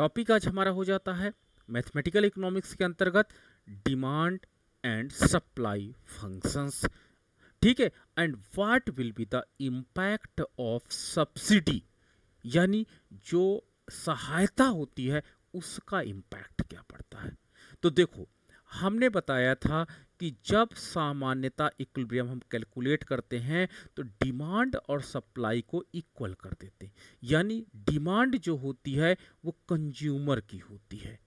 Topic आज हमारा हो जाता है मैथमेटिकल इकोनॉमिक्स के अंतर्गत डिमांड एंड सप्लाई फंक्शंस। ठीक है, and what will be the impact of subsidy, यानी जो सहायता होती है उसका इम्पैक्ट क्या पड़ता है। तो देखो, हमने बताया था कि जब सामान्यता इक्विलिब्रियम हम कैलकुलेट करते हैं तो डिमांड और सप्लाई को इक्वल कर देते हैं, यानी डिमांड जो होती है वो कंज्यूमर की होती है।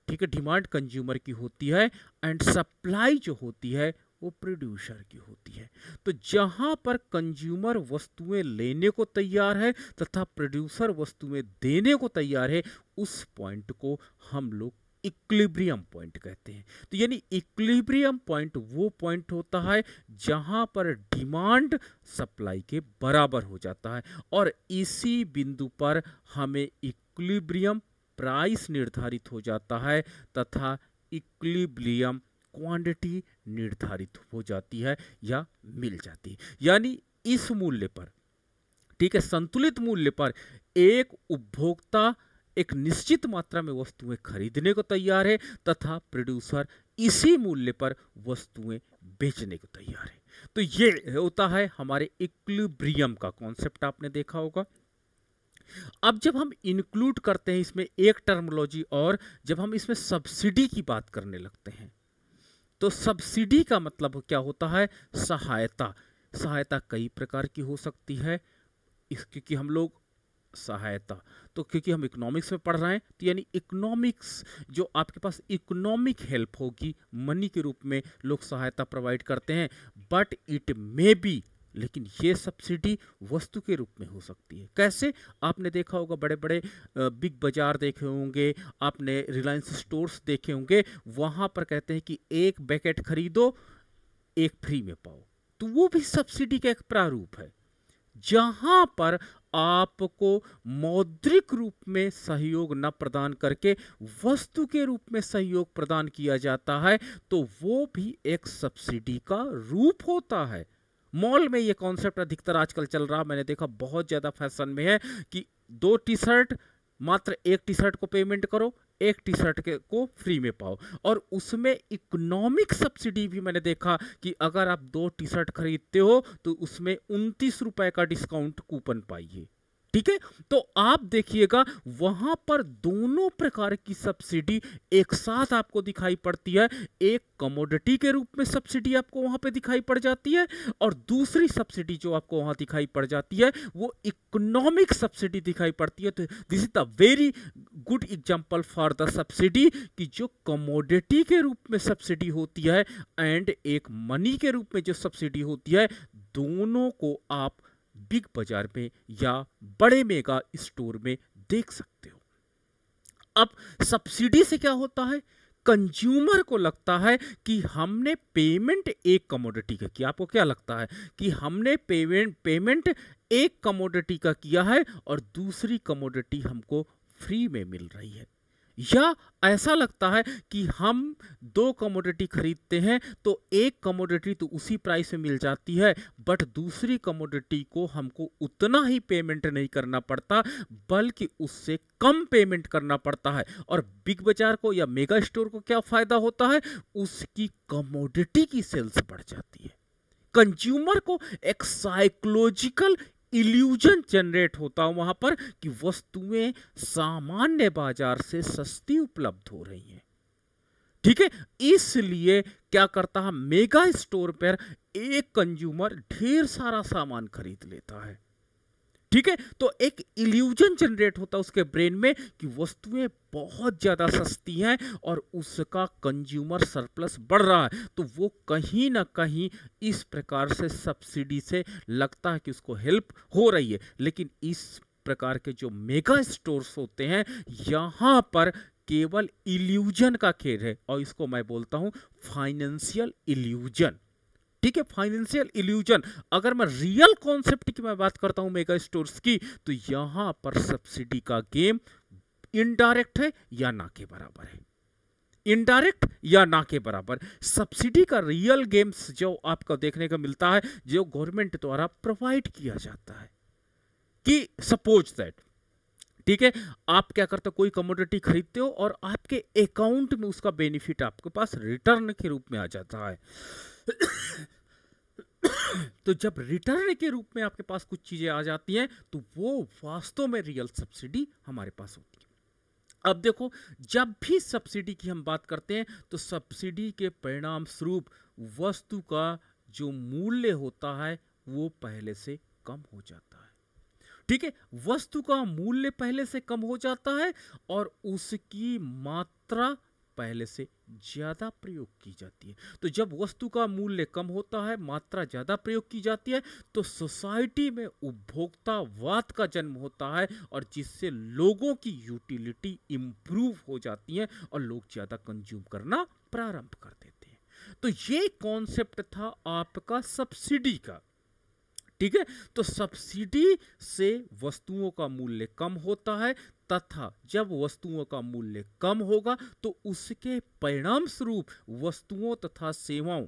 ठीक है, डिमांड कंज्यूमर की होती है एंड सप्लाई जो होती है वो प्रोड्यूसर की होती है। तो जहां पर कंज्यूमर वस्तुएं लेने को तैयार है तथा प्रोड्यूसर वस्तुएं देने को तैयार है, उस पॉइंट को हम लोग इक्विलिब्रियम पॉइंट कहते हैं। तो यानी इक्विलिब्रियम पॉइंट वो पॉइंट होता है जहां पर डिमांड सप्लाई के बराबर हो जाता है और इसी बिंदु पर हमें इक्विलिब्रियम प्राइस निर्धारित हो जाता है तथा इक्विलिब्रियम क्वांटिटी निर्धारित हो जाती है या मिल जाती है। यानी इस मूल्य पर, ठीक है, संतुलित मूल्य पर एक उपभोक्ता एक निश्चित मात्रा में वस्तुएं खरीदने को तैयार है तथा प्रोड्यूसर इसी मूल्य पर वस्तुएं बेचने को तैयार है। तो ये होता है हमारे इक्विलिब्रियम का कॉन्सेप्ट, आपने देखा होगा। अब जब हम इंक्लूड करते हैं इसमें एक टर्मिनोलॉजी, और जब हम इसमें सब्सिडी की बात करने लगते हैं तो सब्सिडी का मतलब क्या होता है? सहायता। सहायता कई प्रकार की हो सकती है, क्योंकि हम लोग सहायता, तो क्योंकि हम इकोनॉमिक्स में पढ़ रहे हैं तो यानी इकोनॉमिक्स, जो आपके पास इकोनॉमिक हेल्प होगी, मनी के रूप में लोग सहायता प्रोवाइड करते हैं, बट इट मे बी, लेकिन ये सब्सिडी वस्तु के रूप में हो सकती है। कैसे? आपने देखा होगा बड़े बड़े बिग बाजार देखे होंगे, आपने रिलायंस स्टोर्स देखे होंगे, वहां पर कहते हैं कि एक पैकेट खरीदो एक फ्री में पाओ, तो वो भी सब्सिडी का एक प्रारूप है। जहां पर आपको मौद्रिक रूप में सहयोग न प्रदान करके वस्तु के रूप में सहयोग प्रदान किया जाता है, तो वो भी एक सब्सिडी का रूप होता है। मॉल में ये कॉन्सेप्ट अधिकतर आजकल चल रहा, मैंने देखा बहुत ज्यादा फैशन में है कि 2 टी शर्ट, मात्र एक टी शर्ट को पेमेंट करो, एक टी शर्ट को फ्री में पाओ। और उसमें इकोनॉमिक सब्सिडी भी मैंने देखा कि अगर आप 2 टी शर्ट खरीदते हो तो उसमें 29 रुपए का डिस्काउंट कूपन पाइए। ठीक है, तो आप देखिएगा वहां पर दोनों प्रकार की सब्सिडी एक साथ आपको दिखाई पड़ती है। एक कमोडिटी के रूप में सब्सिडी आपको वहां पे दिखाई पड़ जाती है, और दूसरी सब्सिडी जो आपको वहां दिखाई पड़ जाती है वो इकोनॉमिक सब्सिडी दिखाई पड़ती है। तो this is the very good example for the subsidy, कि जो कमोडिटी के रूप में सब्सिडी होती है एंड एक मनी के रूप में जो सब्सिडी होती है, दोनों को आप बिग बाजार में या बड़े मेगा स्टोर में देख सकते हो। अब सब्सिडी से क्या होता है? कंज्यूमर को लगता है कि हमने पेमेंट एक कमोडिटी का किया। आपको क्या लगता है कि हमने पेमेंट एक कमोडिटी का किया है और दूसरी कमोडिटी हमको फ्री में मिल रही है? या ऐसा लगता है कि हम 2 कमोडिटी खरीदते हैं तो एक कमोडिटी तो उसी प्राइस में मिल जाती है, बट दूसरी कमोडिटी को हमको उतना ही पेमेंट नहीं करना पड़ता, बल्कि उससे कम पेमेंट करना पड़ता है। और बिग बाजार को या मेगा स्टोर को क्या फायदा होता है? उसकी कमोडिटी की सेल्स बढ़ जाती है। कंज्यूमर को एक साइकोलॉजिकल इल्यूजन जनरेट होता है वहां पर कि वस्तुएं सामान्य बाजार से सस्ती उपलब्ध हो रही हैं। ठीक है, इसलिए क्या करता है? मेगा स्टोर पर एक कंज्यूमर ढेर सारा सामान खरीद लेता है। ठीक है, तो एक इल्यूजन जनरेट होता है उसके ब्रेन में कि वस्तुएं बहुत ज्यादा सस्ती हैं और उसका कंज्यूमर सरप्लस बढ़ रहा है, तो वो कहीं ना कहीं इस प्रकार से सब्सिडी से लगता है कि उसको हेल्प हो रही है। लेकिन इस प्रकार के जो मेगा स्टोर्स होते हैं, यहां पर केवल इल्यूजन का खेल है, और इसको मैं बोलता हूं फाइनेंशियल इल्यूजन। ठीक है, फाइनेंशियल इल्यूजन। अगर मैं रियल कॉन्सेप्ट की मैं बात करता हूं मेगा स्टोर्स की, तो यहां पर सब्सिडी का गेम इनडायरेक्ट है या ना के बराबर है। इनडायरेक्ट या ना के बराबर। सब्सिडी का रियल गेम्स जो आपको देखने को मिलता है, जो गवर्नमेंट द्वारा प्रोवाइड किया जाता है, कि सपोज दैट ठीक है, आप क्या करते हो, कोई कमोडिटी खरीदते हो और आपके अकाउंट में उसका बेनिफिट आपके पास रिटर्न के रूप में आ जाता है। तो जब रिटर्न के रूप में आपके पास कुछ चीजें आ जाती हैं तो वो वास्तव में रियल सब्सिडी हमारे पास होती है। अब देखो, जब भी सब्सिडी की हम बात करते हैं तो सब्सिडी के परिणाम स्वरूप वस्तु का जो मूल्य होता है वो पहले से कम हो जाता है। ठीक है, वस्तु का मूल्य पहले से कम हो जाता है और उसकी मात्रा पहले से ज्यादा प्रयोग की जाती है। तो जब वस्तु का मूल्य कम होता है, मात्रा ज्यादा प्रयोग की जाती है, तो सोसाइटी में उपभोक्तावाद का जन्म होता है और जिससे लोगों की यूटिलिटी इंप्रूव हो जाती है और लोग ज्यादा कंज्यूम करना प्रारंभ कर देते हैं। तो ये कॉन्सेप्ट था आपका सब्सिडी का। ठीक है, तो सब्सिडी से वस्तुओं का मूल्य कम होता है तथा जब वस्तुओं का मूल्य कम होगा तो उसके परिणाम स्वरूप वस्तुओं तथा सेवाओं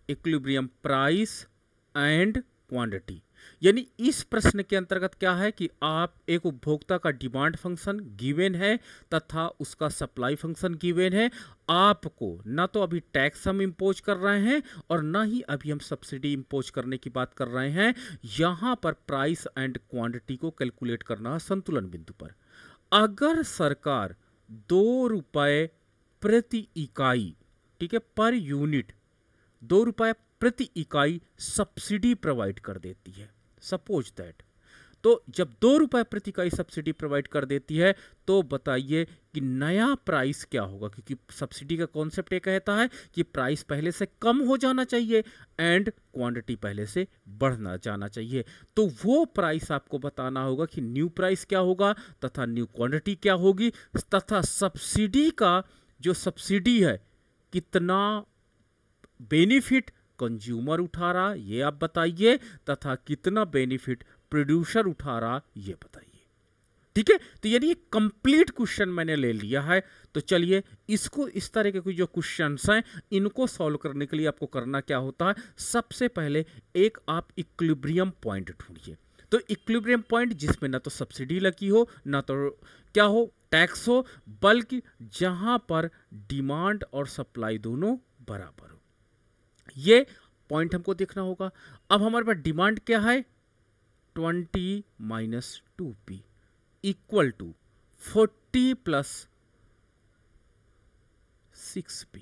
इक्विलिब्रियम प्राइस एंड क्वांटिटी, यानी इस प्रश्न के अंतर्गत क्या है कि आप एक उपभोक्ता का डिमांड फंक्शन गिवन है तथा उसका सप्लाई फंक्शन गिवन है। आपको ना तो अभी टैक्स हम इंपोज कर रहे हैं और ना ही अभी हम सब्सिडी इंपोज करने की बात कर रहे हैं। यहां पर प्राइस एंड क्वांटिटी को कैलकुलेट करना है संतुलन बिंदु पर। अगर सरकार 2 रुपए प्रति इकाई, ठीक है, पर यूनिट 2 रुपए प्रति इकाई सब्सिडी प्रोवाइड कर देती है, सपोज दैट, तो जब 2 रुपए प्रति इकाई सब्सिडी प्रोवाइड कर देती है तो बताइए कि नया प्राइस क्या होगा, क्योंकि सब्सिडी का कॉन्सेप्ट ये कहता है कि प्राइस पहले से कम हो जाना चाहिए एंड क्वांटिटी पहले से बढ़ना जाना चाहिए। तो वो प्राइस आपको बताना होगा कि न्यू प्राइस क्या होगा तथा न्यू क्वांटिटी क्या होगी, तथा सब्सिडी का जो सब्सिडी है कितना बेनिफिट कंज्यूमर उठा रहा ये आप बताइए तथा कितना बेनिफिट प्रोड्यूसर उठा रहा ये बताइए। ठीक है, तो यानी एक कंप्लीट क्वेश्चन मैंने ले लिया है। तो चलिए इसको, इस तरह के जो क्वेश्चंस हैं इनको सॉल्व करने के लिए आपको करना क्या होता है, सबसे पहले एक आप इक्विलिब्रियम पॉइंट ढूंढिए। तो इक्विलिब्रियम पॉइंट जिसमें ना तो सब्सिडी लगी हो ना तो क्या हो, टैक्स हो, बल्कि जहां पर डिमांड और सप्लाई दोनों बराबर हो, ये पॉइंट हमको देखना होगा। अब हमारे पास डिमांड क्या है, 20 minus 2p equal to 40 plus 6p।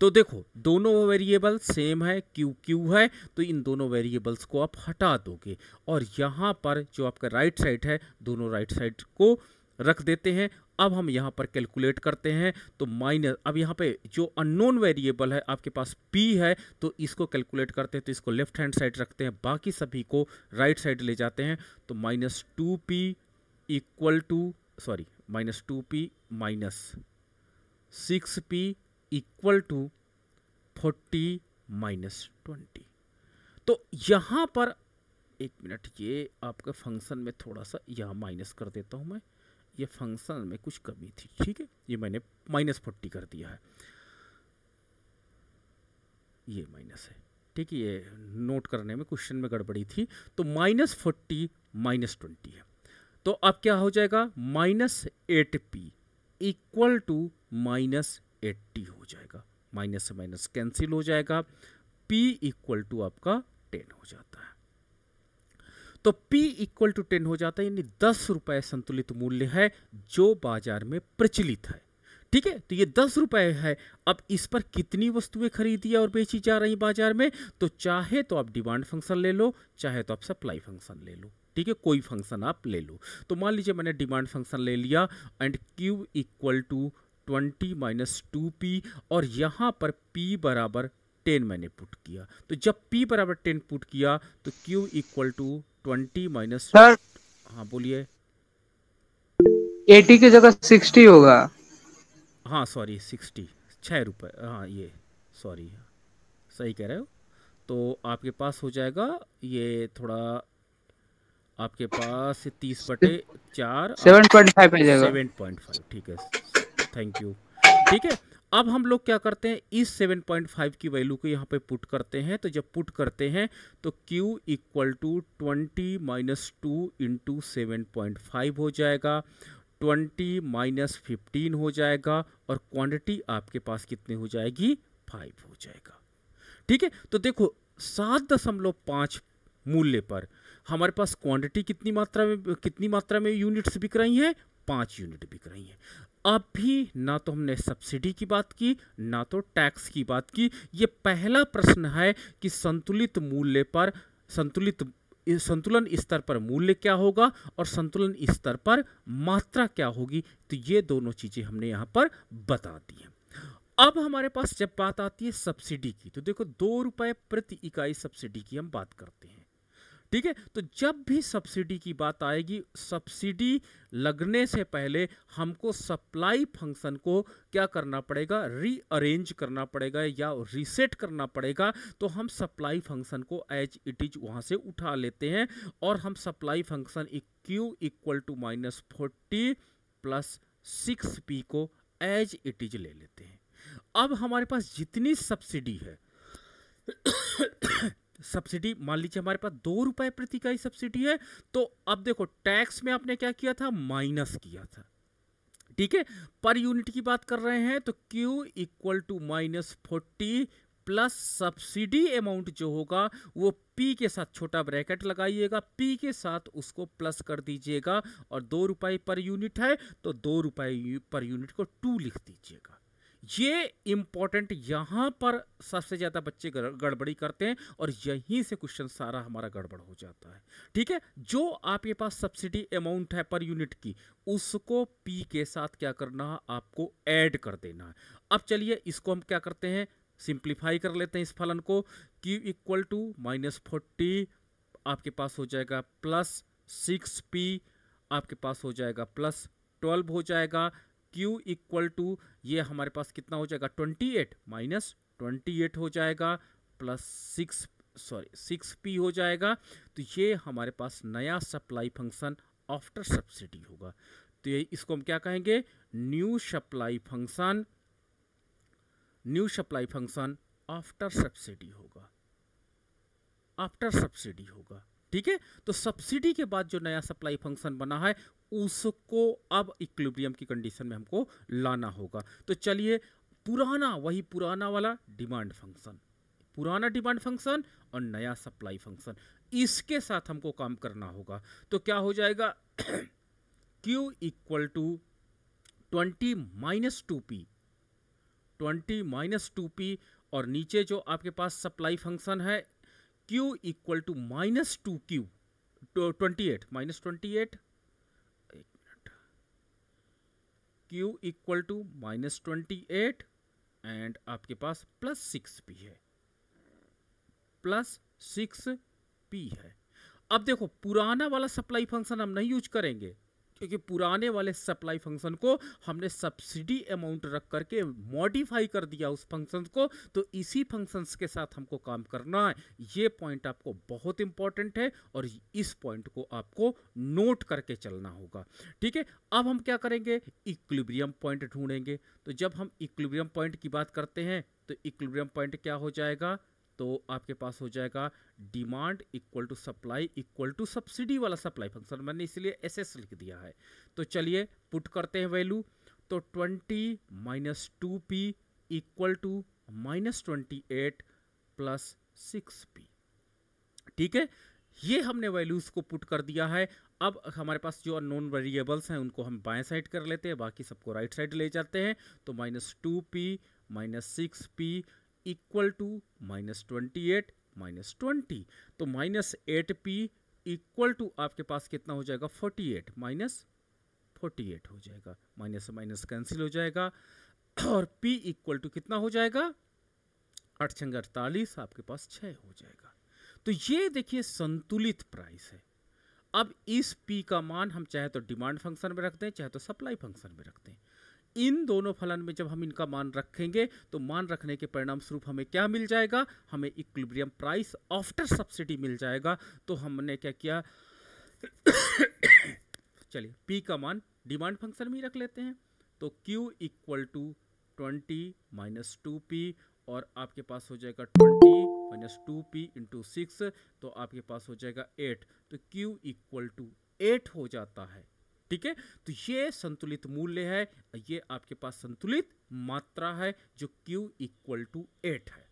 तो देखो दोनों वेरिएबल सेम है, क्यू क्यू है, तो इन दोनों वेरिएबल्स को आप हटा दोगे और यहां पर जो आपका राइट साइड है दोनों राइट साइड को रख देते हैं। अब हम यहाँ पर कैलकुलेट करते हैं तो माइनस, अब यहाँ पे जो अननोन वेरिएबल है आपके पास p है तो इसको कैलकुलेट करते हैं, तो इसको लेफ्ट हैंड साइड रखते हैं, बाकी सभी को राइट साइड ले जाते हैं। तो minus 2p equal to, sorry, minus 2p minus 6p equal to 40 minus 20। तो यहाँ पर एक मिनट, ये आपका फंक्शन में थोड़ा सा यहाँ माइनस कर देता हूँ मैं, ये फंक्शन में कुछ कमी थी। ठीक है, ये मैंने माइनस 40 कर दिया है, ये माइनस है। ठीक है, ये नोट करने में क्वेश्चन में गड़बड़ी थी। तो माइनस 40 माइनस 20 है, तो अब क्या हो जाएगा, minus 8p equal to minus 80 हो जाएगा, माइनस से माइनस कैंसिल हो जाएगा, p इक्वल टू आपका 10 हो जाता है। तो p इक्वल टू 10 हो जाता है, यानी 10 रुपए संतुलित मूल्य है जो बाजार में प्रचलित है। ठीक है, तो ये 10 रुपए है। अब इस पर कितनी वस्तुएं खरीदी और बेची जा रही बाजार में, तो चाहे तो आप डिमांड फंक्शन ले लो, चाहे तो आप सप्लाई फंक्शन ले लो। ठीक है, कोई फंक्शन आप ले लो। तो मान लीजिए मैंने डिमांड फंक्शन ले लिया and q equal to 20 minus 2p और यहाँ पर p बराबर 10 मैंने पुट किया। तो जब p बराबर 10 पुट किया तो q इक्वल टू 20 माइनस, हाँ बोलिए। 80 की जगह 60 होगा। हाँ सॉरी 60, 6 रुपये, हाँ ये सॉरी, सही कह रहे हो। तो आपके पास हो जाएगा ये थोड़ा, आपके पास 30/4 आप 7.5 आ जाएगा। 7.5, ठीक है, थैंक यू। ठीक है, अब हम लोग क्या करते हैं, इस 7.5 की वैल्यू को यहाँ पे पुट करते हैं। तो जब पुट करते हैं तो Q इक्वल टू 20 - 2 इंटू 7.5 हो जाएगा, 20 - 15 हो जाएगा, और क्वांटिटी आपके पास कितनी हो जाएगी, 5 हो जाएगा। ठीक है, तो देखो 7.5 मूल्य पर हमारे पास क्वांटिटी कितनी मात्रा में यूनिट्स बिक रही हैं, 5 यूनिट बिक रही हैं। अब भी ना तो हमने सब्सिडी की बात की, ना तो टैक्स की बात की। ये पहला प्रश्न है कि संतुलन स्तर पर मूल्य क्या होगा और संतुलन स्तर पर मात्रा क्या होगी। तो ये दोनों चीजें हमने यहां पर बता दी हैं। अब हमारे पास जब बात आती है सब्सिडी की, तो देखो 2 रुपए प्रति इकाई सब्सिडी की हम बात करते हैं। ठीक है, तो जब भी सब्सिडी की बात आएगी, सब्सिडी लगने से पहले हमको सप्लाई फंक्शन को क्या करना पड़ेगा, रीअरेंज करना पड़ेगा या रीसेट करना पड़ेगा। तो हम सप्लाई फंक्शन को एज इट इज वहां से उठा लेते हैं और हम supply function Q equal to -40 plus 6P को एज इट इज ले लेते हैं। अब हमारे पास जितनी सब्सिडी है सब्सिडी मान लीजिए हमारे पास 2 रुपए प्रति इकाई सब्सिडी है, तो अब देखो टैक्स में आपने क्या किया था, माइनस किया था। ठीक है, पर यूनिट की बात कर रहे हैं तो Q equal to -40 plus subsidy amount जो होगा वो P के साथ छोटा ब्रैकेट लगाइएगा, P के साथ उसको प्लस कर दीजिएगा, और 2 रुपए पर यूनिट है तो 2 रुपए पर यूनिट को 2 लिख दीजिएगा। ये इंपॉर्टेंट, यहां पर सबसे ज्यादा बच्चे गड़बड़ी करते हैं और यहीं से क्वेश्चन सारा हमारा गड़बड़ हो जाता है। ठीक है, जो आपके पास सब्सिडी अमाउंट है पर यूनिट की, उसको P के साथ क्या करना है, आपको ऐड कर देना है। अब चलिए इसको हम क्या करते हैं, सिंप्लीफाई कर लेते हैं इस फलन को। Q इक्वल टू -40 आपके पास हो जाएगा प्लस 6P, आपके पास हो जाएगा प्लस 12 हो जाएगा। Q इक्वल टू ये हमारे पास कितना हो जाएगा, 28 -28 हो जाएगा, प्लस 6P हो जाएगा। तो ये हमारे पास नया सप्लाई फंक्शन आफ्टर सब्सिडी होगा। तो ये इसको हम क्या कहेंगे, new supply function after subsidy होगा, आफ्टर सब्सिडी होगा। ठीक है, तो सब्सिडी के बाद जो नया सप्लाई फंक्शन बना है उसको अब इक्विलिब्रियम की कंडीशन में हमको लाना होगा। तो चलिए वही पुराना वाला डिमांड फंक्शन, पुराना डिमांड फंक्शन और नया सप्लाई फंक्शन, इसके साथ हमको काम करना होगा। तो क्या हो जाएगा, Q इक्वल टू 20 - 2P, और नीचे जो आपके पास सप्लाई फंक्शन है Q इक्वल टू -2Q, 28 -28, एक minute, Q equal to -28 and आपके पास प्लस 6P है, प्लस 6P है। अब देखो पुराना वाला सप्लाई फंक्शन हम नहीं यूज करेंगे, क्योंकि पुराने वाले सप्लाई फंक्शन को हमने सब्सिडी अमाउंट रख करके मॉडिफाई कर दिया उस फंक्शन को। तो इसी फंक्शंस के साथ हमको काम करना है। ये पॉइंट आपको बहुत इंपॉर्टेंट है और इस पॉइंट को आपको नोट करके चलना होगा। ठीक है, अब हम क्या करेंगे, इक्विलिब्रियम पॉइंट ढूंढेंगे। तो जब हम इक्विलिब्रियम पॉइंट की बात करते हैं तो इक्विलिब्रियम पॉइंट क्या हो जाएगा, तो आपके पास हो जाएगा demand equal to supply equal to subsidy वाला सप्लाई फंक्शन, मैंने इसलिए SS लिख दिया है। तो चलिए पुट करते हैं वैल्यू। तो 20 - 2P equal to -28 plus 6P। ठीक है, ये हमने वैल्यूज को पुट कर दिया है। अब हमारे पास जो अननोन वेरिएबल्स हैं उनको हम बाएं साइड कर लेते हैं, बाकी सबको राइट साइड ले जाते हैं। तो -2P -6P इक्वल टू -28 -20, तो -8P इक्वल टू आपके पास कितना हो जाएगा, 48 -48 हो जाएगा, माइनस से माइनस कैंसिल हो जाएगा, और P इक्वल टू कितना हो जाएगा, 8 × 48, आपके पास 6 हो जाएगा। तो ये देखिए संतुलित प्राइस है। अब इस P का मान हम चाहे तो डिमांड फंक्शन में रख दें, चाहे तो सप्लाई फंक्शन में रख दें। इन दोनों फलन में जब हम इनका मान रखेंगे तो मान रखने के परिणाम स्वरूप हमें क्या मिल जाएगा, हमें इक्विलिब्रियम प्राइस आफ्टर सब्सिडी मिल जाएगा। तो हमने क्या किया, चलिए P का मान डिमांड फंक्शन में ही रख लेते हैं। तो Q equal to 20 minus 2P, और आपके पास हो जाएगा 20 माइनस 2P इंटू 6, तो आपके पास हो जाएगा 8। तो Q इक्वल टू 8 हो जाता है। ठीक है, तो ये संतुलित मूल्य है, ये आपके पास संतुलित मात्रा है जो Q इक्वल टू 8 है।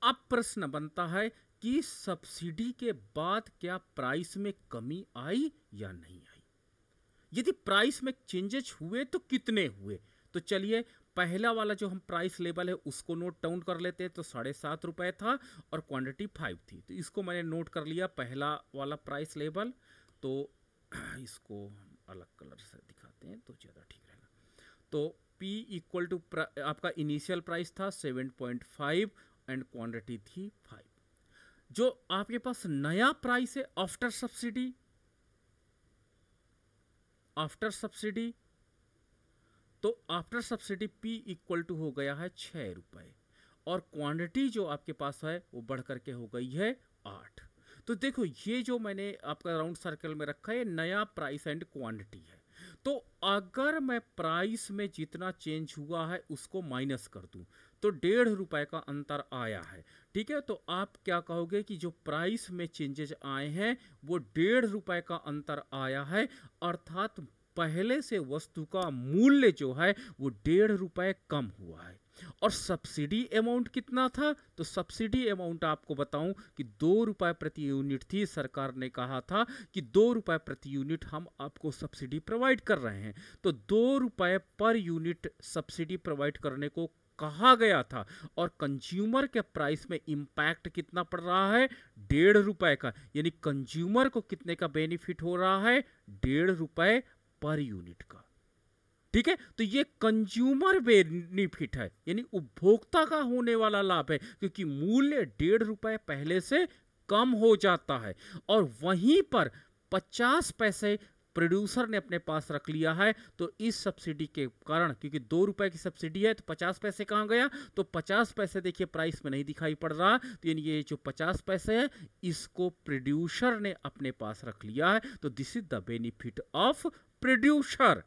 अब प्रश्न बनता है कि सब्सिडी के बाद क्या प्राइस में कमी आई या नहीं आई, यदि प्राइस में चेंजेस हुए तो कितने हुए। तो चलिए पहला वाला जो हम प्राइस लेवल है उसको नोट डाउन कर लेते हैं। तो 7.5 रुपए था और क्वांटिटी 5 थी, तो इसको मैंने नोट कर लिया पहला वाला प्राइस लेवल। तो इसको हम अलग कलर से दिखाते हैं तो ज़्यादा ठीक रहेगा। तो P इक्वल टू आपका इनिशियल प्राइस था 7.5 एंड क्वांटिटी थी 5। जो आपके पास नया प्राइस है आफ्टर सब्सिडी, तो after subsidy P equal to हो गया है 6 रुपए, और क्वांटिटी जो आपके पास है वो बढ़ करके हो गई है 8। तो देखो ये जो मैंने आपका राउंड सर्कल में रखा है नया प्राइस एंड क्वांटिटी है। तो अगर मैं प्राइस में जितना चेंज हुआ है उसको माइनस कर दूं तो 1.5 रुपए का अंतर आया है। ठीक है, तो आप क्या कहोगे कि जो प्राइस में चेंजेस आए हैं वो 1.5 रुपए का अंतर आया है, अर्थात पहले से वस्तु का मूल्य जो है वो 1.5 रुपए कम हुआ है। और सब्सिडी अमाउंट कितना था, तो सब्सिडी अमाउंट आपको बताऊं कि 2 रुपए प्रति यूनिट थी। सरकार ने कहा था कि 2 रुपए प्रति यूनिट हम आपको सब्सिडी प्रोवाइड कर रहे हैं, तो 2 रुपए पर यूनिट सब्सिडी प्रोवाइड करने को कहा गया था। और कंज्यूमर के प्राइस में इंपैक्ट कितना पड़ रहा है, 1.5 रुपए का, यानी कंज्यूमर को कितने का बेनिफिट हो रहा है, 1.5 रुपए पर यूनिट का। ठीक है, तो ये कंज्यूमर बेनिफिट है, यानी उपभोक्ता का होने वाला लाभ है, क्योंकि मूल्य 1.5 रुपए पहले से कम हो जाता है। और वहीं पर 50 पैसे प्रोड्यूसर ने अपने पास रख लिया है। तो इस सब्सिडी के कारण, क्योंकि 2 रुपए की सब्सिडी है तो 50 पैसे कहाँ गया, तो 50 पैसे देखिए प्राइस में नहीं दिखाई पड़ रहा, तो यानी ये जो 50 पैसे है इसको प्रोड्यूसर ने अपने पास रख लिया है। तो this is the benefit of producer,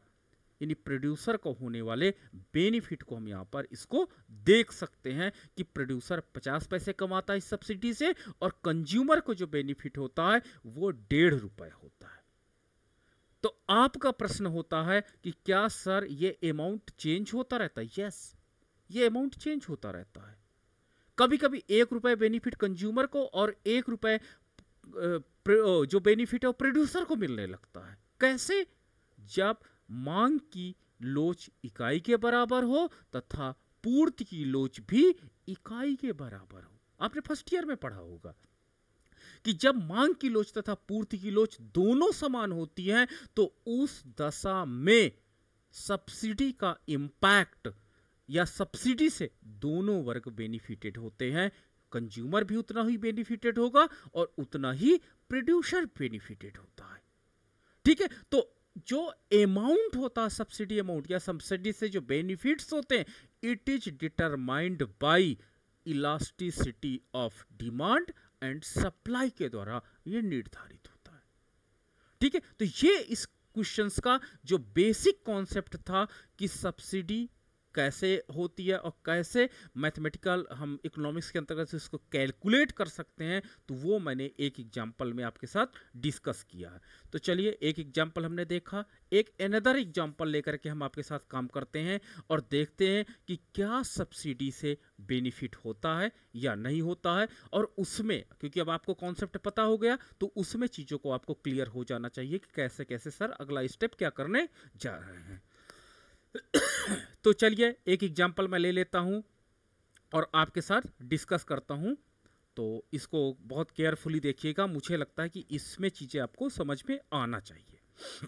यानी प्रोड्यूसर को होने वाले बेनिफिट को हम यहाँ पर इसको देख सकते हैं कि प्रोड्यूसर 50 पैसे कमाता है इस सब्सिडी से, और कंज्यूमर को जो बेनिफिट होता है वो 1.5 रुपए होता है। तो आपका प्रश्न होता है कि क्या सर ये अमाउंट चेंज होता रहता है? यस, ये अमाउंट चेंज होता रहता है। कभी कभी 1 रुपए बेनिफिट कंज्यूमर को और 1 रुपए जो बेनिफिट है वो प्रोड्यूसर को मिलने लगता है। कैसे? जब मांग की लोच इकाई के बराबर हो तथा पूर्ति की लोच भी इकाई के बराबर हो। आपने फर्स्ट ईयर में पढ़ा होगा कि जब मांग की लोच तथा पूर्ति की लोच दोनों समान होती हैं तो उस दशा में सब्सिडी का इंपैक्ट या सब्सिडी से दोनों वर्ग बेनिफिटेड होते हैं। कंज्यूमर भी उतना ही बेनिफिटेड होगा और उतना ही प्रोड्यूसर बेनिफिटेड होता है। ठीक है, तो जो अमाउंट होता है सब्सिडी अमाउंट या सब्सिडी से जो बेनिफिट्स होते हैं, it is determined by elasticity of demand and supply के द्वारा ये निर्धारित होता है। ठीक है, तो ये इस क्वेश्चंस का जो बेसिक कॉन्सेप्ट था कि सब्सिडी कैसे होती है और कैसे मैथमेटिकल हम इकोनॉमिक्स के अंतर्गत इसको कैलकुलेट कर सकते हैं, तो वो मैंने एक एग्जांपल में आपके साथ डिस्कस किया है। तो चलिए एक एग्जांपल हमने देखा, एक अनदर एग्जांपल लेकर के हम आपके साथ काम करते हैं और देखते हैं कि क्या सब्सिडी से बेनिफिट होता है या नहीं होता है। और उसमें क्योंकि अब आपको कॉन्सेप्ट पता हो गया तो उसमें चीज़ों को आपको क्लियर हो जाना चाहिए कि कैसे कैसे सर अगला स्टेप क्या करने जा रहे हैं। तो चलिए एक एग्जांपल मैं ले लेता हूं और आपके साथ डिस्कस करता हूं। तो इसको बहुत केयरफुली देखिएगा, मुझे लगता है कि इसमें चीज़ें आपको समझ में आना चाहिए।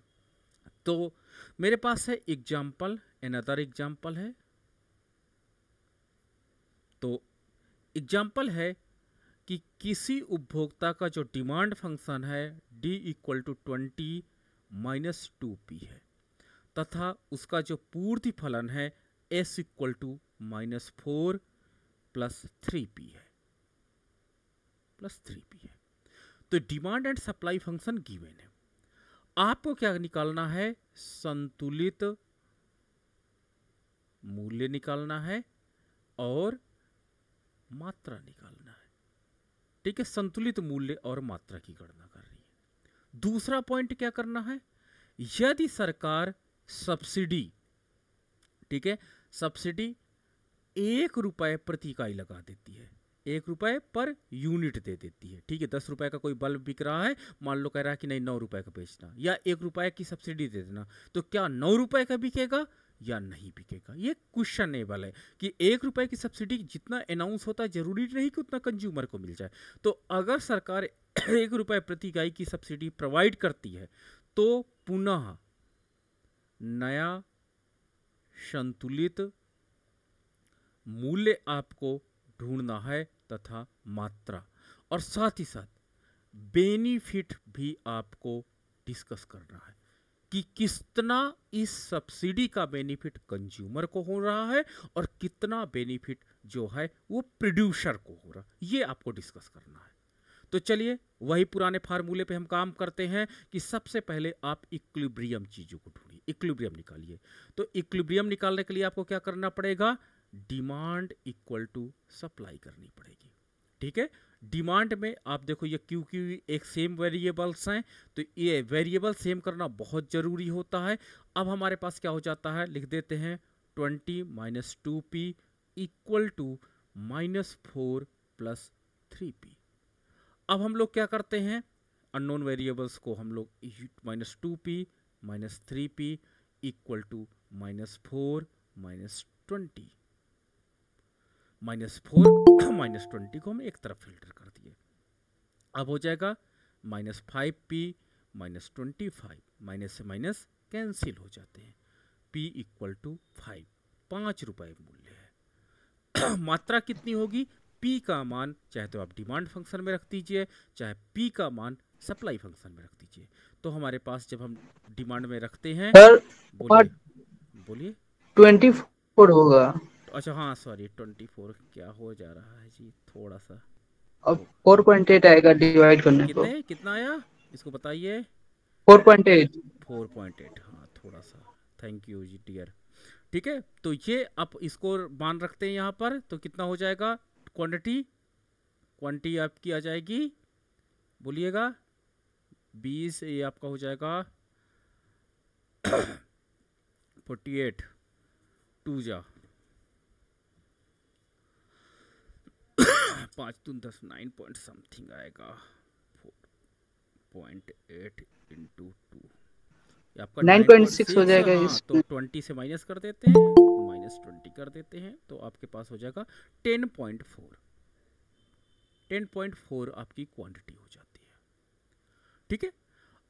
तो मेरे पास है एग्जांपल, अनदर एग्जांपल है। तो एग्जांपल है कि किसी उपभोक्ता का जो डिमांड फंक्शन है D equal to 20 minus 2P है तथा उसका जो पूर्ति फलन है S equal to -4 plus 3P है तो demand and supply function given है। आपको क्या निकालना है, संतुलित मूल्य निकालना है और मात्रा निकालना है। ठीक है, संतुलित मूल्य और मात्रा की गणना कर रही है। दूसरा पॉइंट क्या करना है, यदि सरकार सब्सिडी, ठीक है, सब्सिडी 1 रुपए प्रति इकाई लगा देती है, 1 रुपए पर यूनिट दे देती है। ठीक है, 10 रुपए का कोई बल्ब बिक रहा है, मान लो कह रहा है कि नहीं 9 रुपए का बेचना या 1 रुपए की सब्सिडी दे देना, तो क्या 9 रुपए का बिकेगा या नहीं बिकेगा? ये क्वेश्चनेबल है कि 1 रुपए की सब्सिडी जितना अनाउंस होता है जरूरी नहीं कि उतना कंज्यूमर को मिल जाए। तो अगर सरकार 1 रुपए प्रति इकाई की सब्सिडी प्रोवाइड करती है तो पुनः नया संतुलित मूल्य आपको ढूंढना है तथा मात्रा, और साथ ही साथ बेनिफिट भी आपको डिस्कस करना है कि कितना इस सब्सिडी का बेनिफिट कंज्यूमर को हो रहा है और कितना बेनिफिट जो है वो प्रोड्यूसर को हो रहा है, ये आपको डिस्कस करना है। तो चलिए वही पुराने फार्मूले पे हम काम करते हैं कि सबसे पहले आप इक्विलिब्रियम चीजों को ढूंढिए, इक्विलिब्रियम निकालिए। तो इक्विलिब्रियम निकालने के लिए आपको क्या करना पड़ेगा, डिमांड इक्वल टू सप्लाई करनी पड़ेगी। ठीक है, डिमांड में आप देखो ये क्यू एक सेम वेरिएबल्स हैं, तो ये वेरिएबल सेम करना बहुत जरूरी होता है। अब हमारे पास क्या हो जाता है, लिख देते हैं 20 minus 2P equal to -4 plus 3P। अब हम लोग क्या करते हैं, अननोन वेरिएबल्स को हम लोग -2P minus 3P equal to -4 minus 20, -4 minus 20 को हम एक तरफ फिल्टर कर दिए। अब हो जाएगा -5P माइनस 25, माइनस से माइनस कैंसिल हो जाते हैं, P इक्वल टू 5 रुपए मूल्य है। मात्रा कितनी होगी, P का मान चाहे तो आप डिमांड फंक्शन में रख दीजिए, चाहे P का मान सप्लाई फंक्शन में रख दीजिए। तो हमारे पास जब हम डिमांड में रखते हैं, बोलिए 24 होगा। अच्छा हाँ सॉरी 24 क्या हो जा रहा है जी, थोड़ा सा अब 4.8 आएगा डिवाइड करने को। कितना आया इसको बताइए, 4.8। हाँ थोड़ा सा, थैंक यू जी डियर। ठीक है, तो ये आप इसको मान रखते हैं यहाँ पर, तो कितना हो जाएगा, क्वांटिटी आपकी आ जाएगी, बोलिएगा 20, ये आपका हो जाएगा 48 2 जा 5 दून 10 9 पॉइंट समथिंग आएगा, 4.8 इंटू 2 आपका 9.6 हो जाएगा। हाँ, तो 20 से माइनस कर देते हैं, -20 कर देते हैं, तो आपके पास हो जाएगा 10.4 आपकी क्वांटिटी हो जाती है। ठीक है,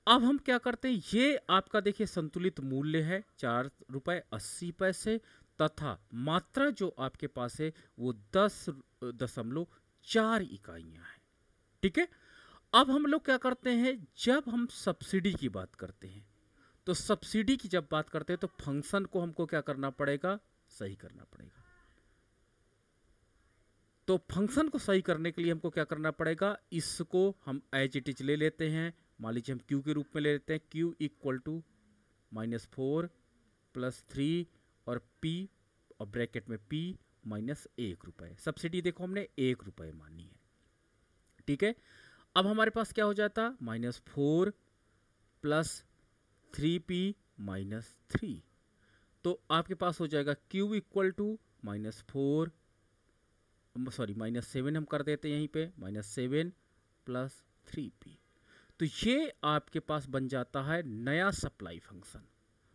अब हम क्या करते हैं, ये आपका देखिए संतुलित मूल्य है 4 रुपए 80 पैसे तथा मात्रा जो आपके पास है वो 10.4 इकाइयां हैं। ठीक है, अब हम लोग क्या करते हैं, जब हम सब्सिडी की बात करते हैं तो सब्सिडी की जब बात करते हैं तो फंक्शन को हमको क्या करना पड़ेगा, सही करना पड़ेगा। तो फंक्शन को सही करने के लिए हमको क्या करना पड़ेगा, इसको हम एज इट इज ले लेते हैं, मान लीजिए हम Q के रूप में ले लेते हैं, Q इक्वल टू -4 प्लस 3 और P और ब्रैकेट में P माइनस 1 रुपए। सब्सिडी देखो हमने 1 रुपए मानी है। ठीक है, अब हमारे पास क्या हो जाता, -4 प्लस 3P माइनस 3, तो आपके पास हो जाएगा Q इक्वल टू -4 सॉरी -7 हम कर देते हैं यहीं पे, -7 प्लस 3P। तो ये आपके पास बन जाता है नया सप्लाई फंक्शन।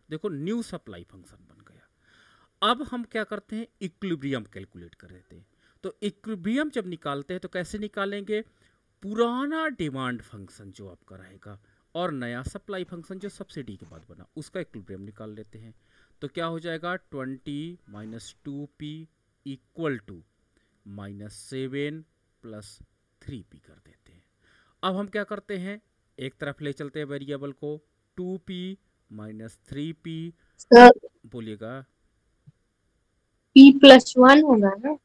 देखो न्यू सप्लाई फंक्शन बन गया। अब हम क्या करते हैं, इक्विलिब्रियम कैलकुलेट कर देते हैं। तो इक्विलिब्रियम जब निकालते हैं तो कैसे निकालेंगे, पुराना डिमांड फंक्शन जो आपका रहेगा और नया सप्लाई फंक्शन जो सब्सिडी के बाद बना उसका इक्विलिब्रियम निकाल लेते हैं। तो क्या हो जाएगा, 20 minus 2P equal to -7 plus 3p कर देते हैं। अब हम क्या करते हैं, एक तरफ ले चलते हैं वेरिएबल को, 2p माइनस 3p, सर बोलिएगा p+1 होगा ना,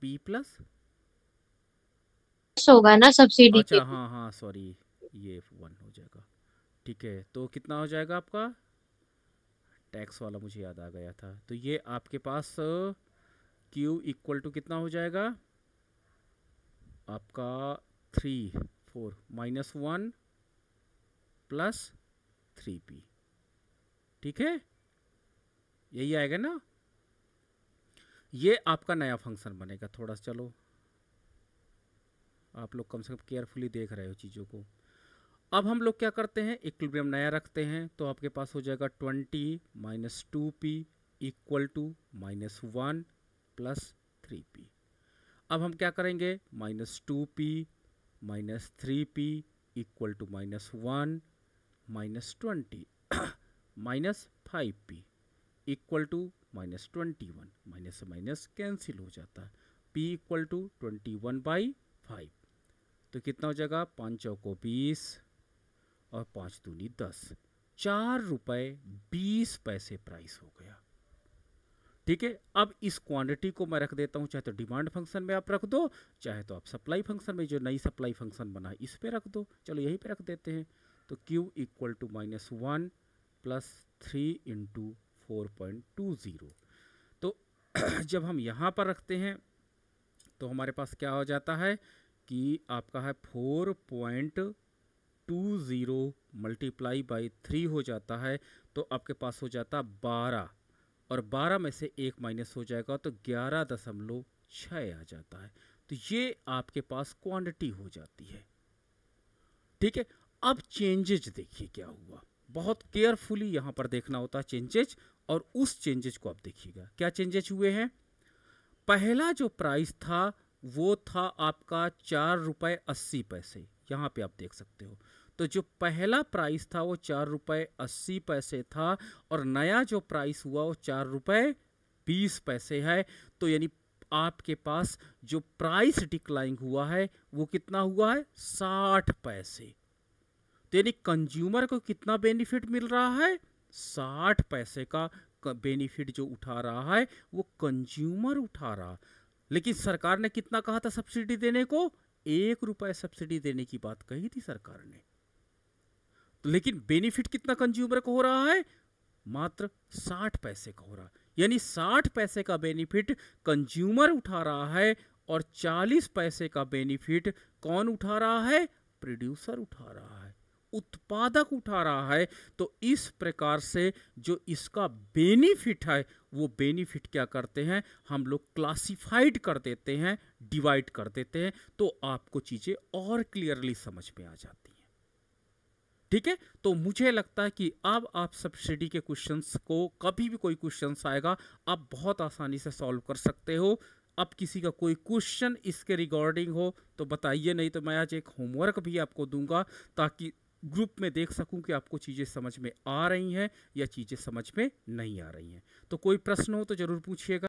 p प्लस, होगा ना सब्सिडी के अच्छा लिए। हाँ हाँ सॉरी, ये 1 हो जाएगा। ठीक है, तो कितना हो जाएगा आपका, टैक्स वाला मुझे याद आ गया था, तो ये आपके पास q इक्वल टू कितना हो जाएगा आपका 3 4 माइनस 1 प्लस 3p। ठीक है, यही आएगा ना, ये आपका नया फंक्शन बनेगा। थोड़ा सा चलो, आप लोग कम से कम केयरफुली देख रहे हो चीज़ों को। अब हम लोग क्या करते हैं, इक्विलिब्रियम नया रखते हैं, तो आपके पास हो जाएगा 20 minus 2p equal to minus 1 plus 3p। अब हम क्या करेंगे, minus 2p minus 3p equal to minus 1 minus 20 minus 5p equal to minus 21, minus से माइनस कैंसिल हो जाता है, p इक्वल टू 21/5। तो कितना हो जाएगा, 5 चौको 20 और 5 दूनी 10, 4 रुपये 20 पैसे प्राइस हो गया। ठीक है, अब इस क्वांटिटी को मैं रख देता हूँ, चाहे तो डिमांड फंक्शन में आप रख दो, चाहे तो आप सप्लाई फंक्शन में, जो नई सप्लाई फंक्शन बना है इस पे रख दो। चलो यहीं पे रख देते हैं, तो q equal to minus 1 plus 3 into 4.20। तो जब हम यहाँ पर रखते हैं तो हमारे पास क्या हो जाता है कि आपका है 4.20 मल्टीप्लाई बाई 3 हो जाता है, तो आपके पास हो जाता 12, और 12 में से 1 माइनस हो जाएगा तो 11.6 आ जाता है। तो ये आपके पास क्वांटिटी हो जाती है। ठीक है, अब चेंजेज देखिए क्या हुआ, बहुत केयरफुली यहाँ पर देखना होता है चेंजेज, और उस चेंजेज को आप देखिएगा क्या चेंजेज हुए हैं। पहला जो प्राइस था वो था आपका 4.80 रुपये, यहाँ पे आप देख सकते हो। तो जो पहला प्राइस था वो 4.80 रुपये था, और नया जो प्राइस हुआ वो 4.20 रुपये है। तो यानी आपके पास जो प्राइस डिक्लाइन हुआ है वो कितना हुआ है, 60 पैसे। तो यानी कंज्यूमर को कितना बेनिफिट मिल रहा है, 60 पैसे का बेनिफिट जो उठा रहा है वो कंज्यूमर उठा रहा। लेकिन सरकार ने कितना कहा था सब्सिडी देने को, 1 रुपये सब्सिडी देने की बात कही थी सरकार ने, तो लेकिन बेनिफिट कितना कंज्यूमर को हो रहा है, मात्र 60 पैसे का हो रहा। यानी 60 पैसे का बेनिफिट कंज्यूमर उठा रहा है, और 40 पैसे का बेनिफिट कौन उठा रहा है, प्रोड्यूसर उठा रहा है, उत्पादक उठा रहा है। तो इस प्रकार से जो इसका बेनिफिट है वो बेनिफिट क्या करते हैं हम लोग, क्लासिफाइड कर देते हैं, डिवाइड कर देते हैं, तो आपको चीजें और क्लियरली समझ में आ जाती हैं। ठीक है, तो मुझे लगता है कि अब आप सब्सिडी के क्वेश्चंस को, कभी भी कोई क्वेश्चंस आएगा आप बहुत आसानी से सॉल्व कर सकते हो। अब किसी का कोई क्वेश्चन इसके रिगार्डिंग हो तो बताइए, नहीं तो मैं आज एक होमवर्क भी आपको दूंगा ताकि ग्रुप में देख सकूं कि आपको चीज़ें समझ में आ रही हैं या चीज़ें समझ में नहीं आ रही हैं। तो कोई प्रश्न हो तो ज़रूर पूछिएगा।